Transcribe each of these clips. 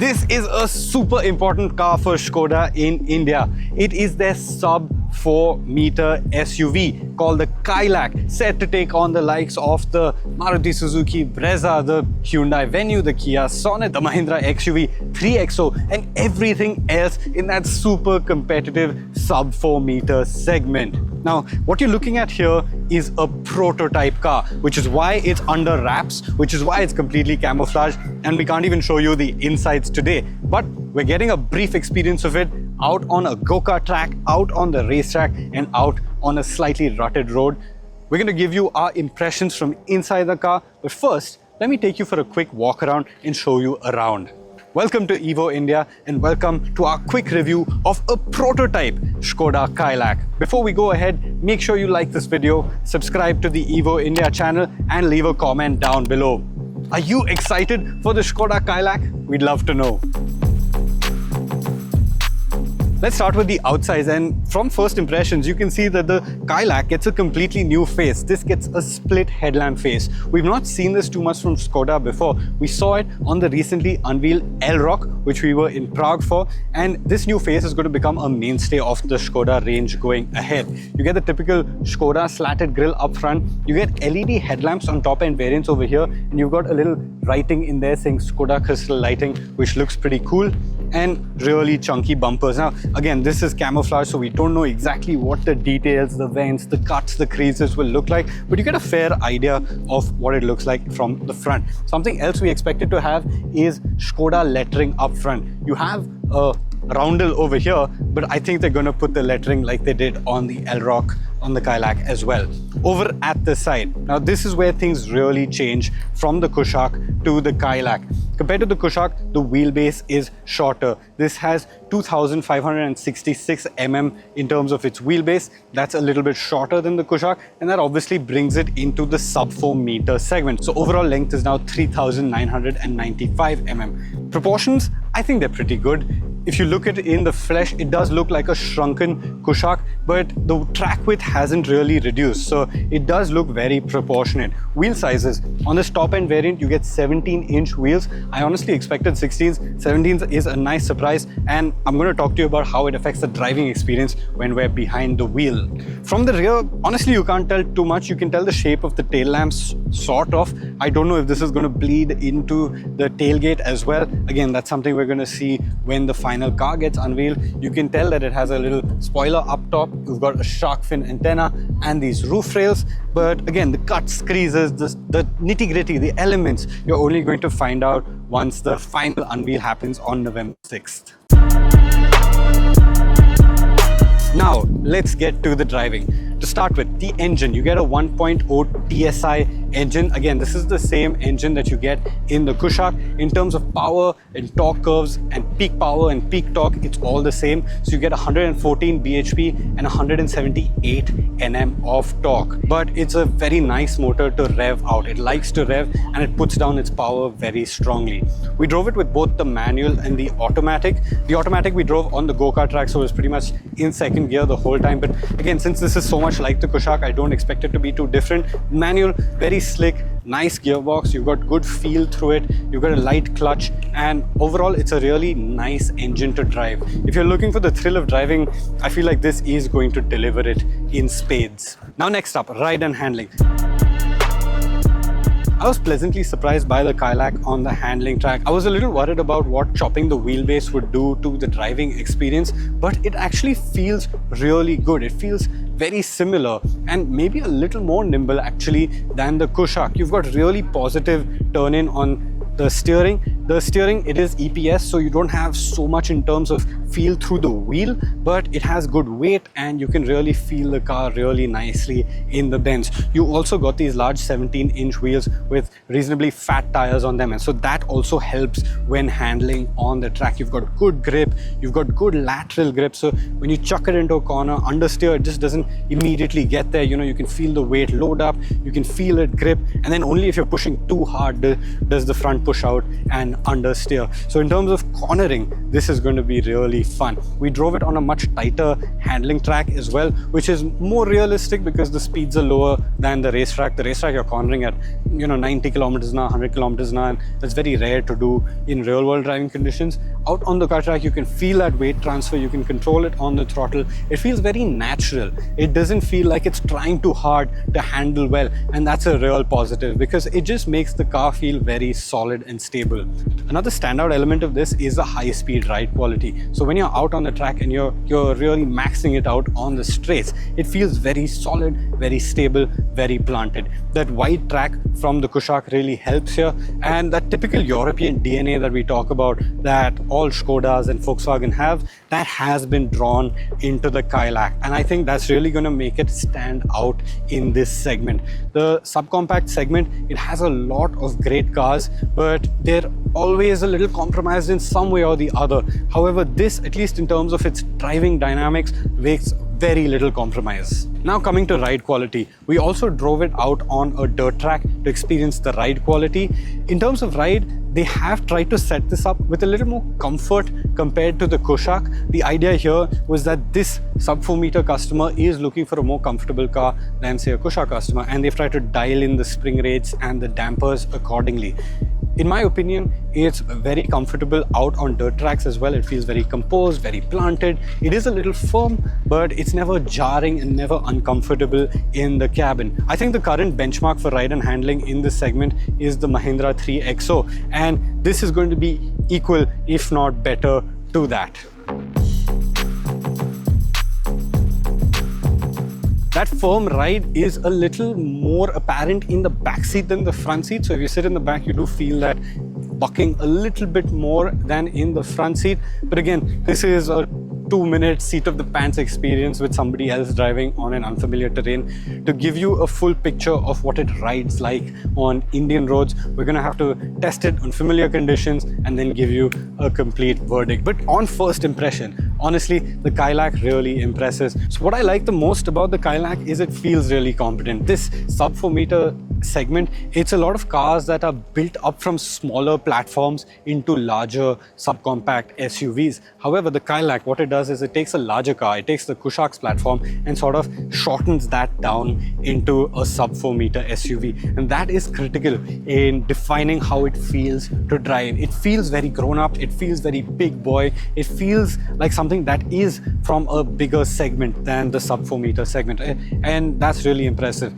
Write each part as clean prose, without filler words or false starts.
This is a super important car for Skoda in India. It is their sub 4-meter SUV called the Kylaq, set to take on the likes of the Maruti Suzuki Brezza, the Hyundai Venue, the Kia Sonet, the Mahindra XUV 3XO, and everything else in that super competitive sub 4-meter segment. Now, what you're looking at here is a prototype car, which is why it's under wraps, which is why it's completely camouflaged, and we can't even show you the insides today. But we're getting a brief experience of it out on a go-kart track, out on the racetrack, and out on a slightly rutted road. We're going to give you our impressions from inside the car, but first, let me take you for a quick walk around and show you around. Welcome to Evo India and welcome to our quick review of a prototype Skoda Kylaq. Before we go ahead, make sure you like this video, subscribe to the Evo India channel and leave a comment down below. Are you excited for the Skoda Kylaq? We'd love to know. Let's start with the outsides, and from first impressions you can see that the Kylaq gets a completely new face. This gets a split headlamp face. We've not seen this too much from Skoda before. We saw it on the recently unveiled L-Rock, which we were in Prague for, and this new face is going to become a mainstay of the Skoda range going ahead. You get the typical Skoda slatted grille up front, you get LED headlamps on top end variants over here, and you've got a little writing in there saying Skoda crystal lighting, which looks pretty cool, and really chunky bumpers. Now again, this is camouflage, so we don't know exactly what the details, the vents, the cuts, the creases will look like, but you get a fair idea of what it looks like from the front. Something else we expected to have is Skoda lettering up front. You have a roundel over here, but I think they're going to put the lettering like they did on the L-Rock on the Kylaq as well. Over at the side, now this is where things really change from the Kylaq to the Kylaq. Compared to the Kylaq, the wheelbase is shorter. This has 2,566 mm in terms of its wheelbase. That's a little bit shorter than the Kylaq, and that obviously brings it into the sub 4-meter segment. So overall length is now 3,995 mm. Proportions, I think they're pretty good. If you look at it in the flesh, it does look like a shrunken Kylaq, but the track width hasn't really reduced, so it does look very proportionate. Wheel sizes, on this top end variant, you get 17-inch wheels. I honestly expected 16s. 17s is a nice surprise, and I'm going to talk to you about how it affects the driving experience when we're behind the wheel. From the rear, honestly, you can't tell too much. You can tell the shape of the tail lamps, sort of. I don't know if this is going to bleed into the tailgate as well. Again, that's something we're going to see when the final car gets unveiled. You can tell that it has a little spoiler up top. You've got a shark fin antenna and these roof rails. But again, the cuts, creases, the nitty-gritty, the elements, you're only going to find out once the final unveil happens on November 6th. Now, let's get to the driving. To start with, the engine, you get a 1.0 TSI engine. Again, this is the same engine that you get in the Kylaq. In terms of power and torque curves and peak power and peak torque, it's all the same. So you get 114 bhp and 178 Nm of torque. But it's a very nice motor to rev out. It likes to rev and it puts down its power very strongly. We drove it with both the manual and the automatic. The automatic we drove on the go-kart track, so it was pretty much in second gear the whole time. But again, since this is so much like the Kylaq, I don't expect it to be too different. Manual, very slick, nice gearbox. You've got good feel through it. You've got a light clutch, and overall it's a really nice engine to drive. If you're looking for the thrill of driving, I feel like this is going to deliver it in spades. Now next up, ride and handling. I was pleasantly surprised by the Kylaq on the handling track. I was a little worried about what chopping the wheelbase would do to the driving experience, but it actually feels really good. It feels very similar and maybe a little more nimble actually than the Kylaq. You've got really positive turn-in on the steering. The steering, it is EPS, so you don't have so much in terms of feel through the wheel, but it has good weight and you can really feel the car really nicely in the bends. You also got these large 17-inch wheels with reasonably fat tires on them, and so that also helps when handling on the track. You've got good grip, you've got good lateral grip, so when you chuck it into a corner, understeer, it just doesn't immediately get there. You know, you can feel the weight load up, you can feel it grip, and then only if you're pushing too hard does the front push out and and understeer. So in terms of cornering, this is going to be really fun. We drove it on a much tighter handling track as well, which is more realistic because the speeds are lower than the racetrack. The racetrack you're cornering at 90 kilometers an hour, 100 kilometers an hour, and that's very rare to do in real world driving conditions. Out on the car track, you can feel that weight transfer, you can control it on the throttle. It feels very natural. It doesn't feel like it's trying too hard to handle well, and that's a real positive because it just makes the car feel very solid and stable. Another standout element of this is the high speed ride quality. So when you're out on the track and you're really maxing it out on the straights, it feels very solid, very stable, very planted. That wide track from the Kylaq really helps here, and that typical European DNA that we talk about that all Skodas and Volkswagen have, that has been drawn into the Kylaq, and I think that's really going to make it stand out in this segment. The subcompact segment, it has a lot of great cars, but they're always a little compromised in some way or the other. However, this, at least in terms of its driving dynamics, makes very little compromise. Now coming to ride quality, we also drove it out on a dirt track to experience the ride quality. In terms of ride, they have tried to set this up with a little more comfort compared to the Kylaq. The idea here was that this sub 4 meter customer is looking for a more comfortable car than say a Kylaq customer, and they've tried to dial in the spring rates and the dampers accordingly. In my opinion, it's very comfortable out on dirt tracks as well. It feels very composed, very planted. It is a little firm, but it's never jarring and never uncomfortable in the cabin. I think the current benchmark for ride and handling in this segment is the Mahindra 3XO, and this is going to be equal, if not better, to that. That firm ride is a little more apparent in the back seat than the front seat. So if you sit in the back, you do feel that bucking a little bit more than in the front seat. But again, this is a 2-minute seat of the pants experience with somebody else driving on an unfamiliar terrain. To give you a full picture of what it rides like on Indian roads, we're going to have to test it on familiar conditions and then give you a complete verdict. But on first impression, honestly, the Kylaq really impresses. So what I like the most about the Kylaq is it feels really competent. This sub 4 meter segment, it's a lot of cars that are built up from smaller platforms into larger subcompact SUVs. However, the Kylaq, what it does is it takes a larger car, it takes the Kylaq's platform and sort of shortens that down into a sub 4 meter SUV. And that is critical in defining how it feels to drive. It feels very grown up, it feels very big boy, it feels like something that is from a bigger segment than the sub 4 meter segment. And that's really impressive.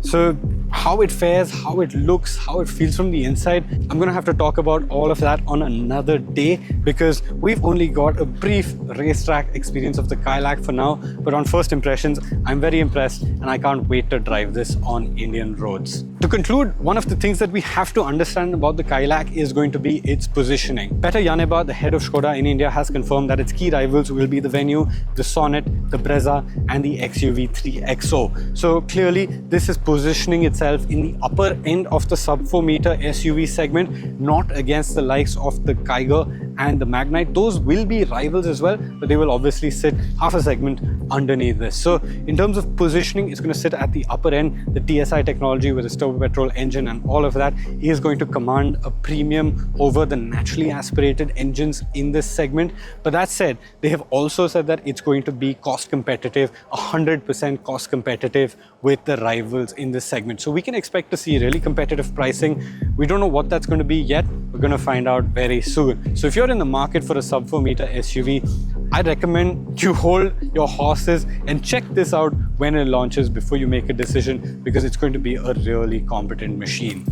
So how it fares, how it looks, how it feels from the inside, I'm going to have to talk about all of that on another day because we've only got a brief racetrack experience of the Kylaq for now. But on first impressions, I'm very impressed and I can't wait to drive this on Indian roads. To conclude, one of the things that we have to understand about the Kylaq is going to be its positioning. Peter Janeba, the head of Skoda in India, has confirmed that its key rivals will be the Venue, the Sonnet, the Brezza and the XUV 3XO. So clearly, this is positioning itself in the upper end of the sub 4 meter SUV segment, not against the likes of the Kiger and the Magnite. Those will be rivals as well, but they will obviously sit half a segment underneath this. So in terms of positioning, it's going to sit at the upper end. The TSI technology with its turbo petrol engine and all of that is going to command a premium over the naturally aspirated engines in this segment. But that said, they have also said that it's going to be cost competitive, 100% cost competitive with the rivals in this segment. So we can expect to see really competitive pricing. We don't know what that's going to be yet. We're going to find out very soon. So if you're in the market for a sub 4 meter SUV, I recommend you hold your horses and check this out when it launches before you make a decision, because it's going to be a really competent machine.